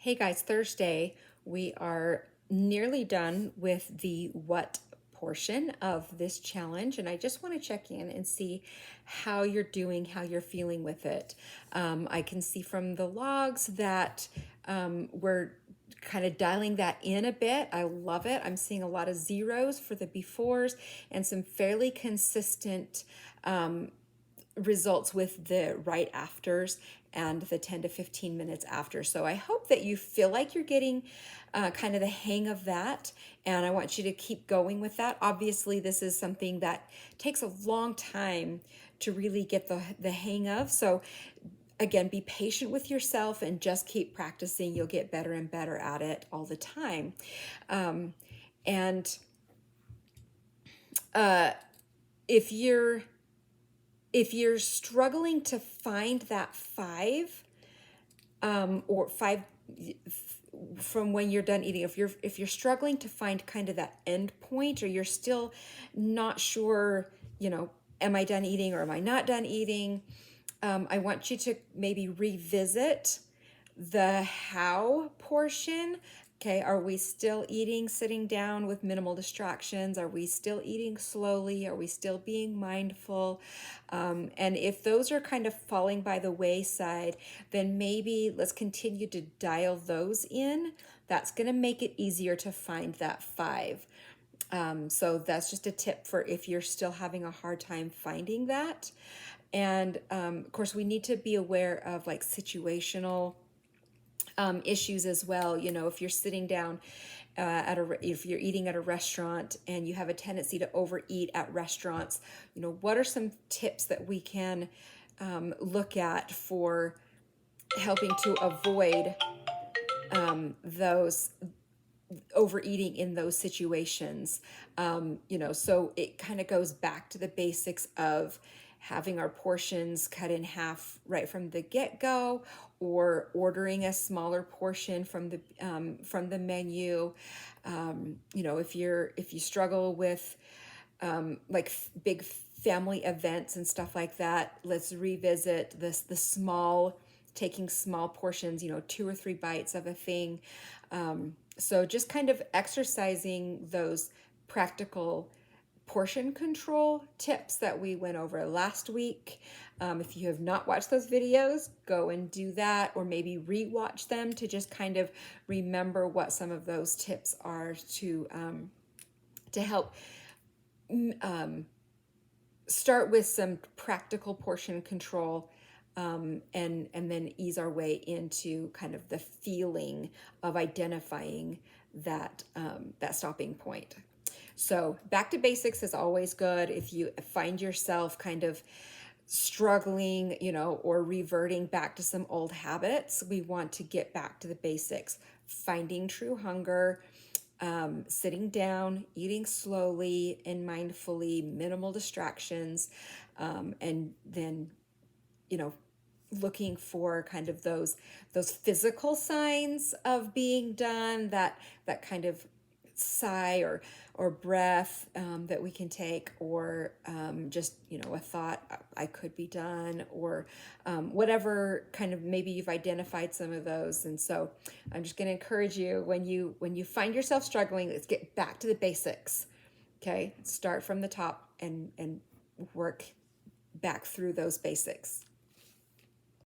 Hey guys, Thursday, we are nearly done with the what portion of this challenge, and I just want to check in and see how you're doing, how you're feeling with it. I can see from the logs that we're kind of dialing that in a bit. I love it. I'm seeing a lot of zeros for the befores and some fairly consistent results with the right afters and the 10 to 15 minutes after. So I hope that you feel like you're getting kind of the hang of that. And I want you to keep going with that. Obviously, this is something that takes a long time to really get the hang of. So again, be patient with yourself and just keep practicing. You'll get better and better at it all the time. And if you're if you're struggling to find that five or five from when you're done eating, if you're struggling to find kind of that end point, or you're still not sure, am I done eating or am I not done eating, I want you to maybe revisit the how portion. Okay, are we still eating sitting down with minimal distractions? Are we still eating slowly? Are we still being mindful? And if those are kind of falling by the wayside, then maybe let's continue to dial those in. That's going to make it easier to find that five. So that's just a tip for if you're still having a hard time finding that. And of course, we need to be aware of like situational issues as well. If you're sitting down if you're eating at a restaurant and you have a tendency to overeat at restaurants, what are some tips that we can look at for helping to avoid those overeating in those situations? So it kind of goes back to the basics of having our portions cut in half right from the get-go, or ordering a smaller portion from the menu. If you struggle with like big family events and stuff like that, let's revisit the small, taking small portions, 2 or 3 bites of a thing. So just kind of exercising those practical portion control tips that we went over last week. If you have not watched those videos, go and do that, or maybe re-watch them to just kind of remember what some of those tips are to help start with some practical portion control, and then ease our way into kind of the feeling of identifying that stopping point. So back to basics is always good. If you find yourself kind of struggling, or reverting back to some old habits, we want to get back to the basics. Finding true hunger, sitting down, eating slowly and mindfully, minimal distractions, and then, looking for kind of those physical signs of being done, that kind of sigh or breath that we can take, or just a thought, I could be done, or whatever kind of, maybe you've identified some of those. And so I'm just going to encourage you, when you find yourself struggling, let's get back to the basics. Okay, start from the top and work back through those basics.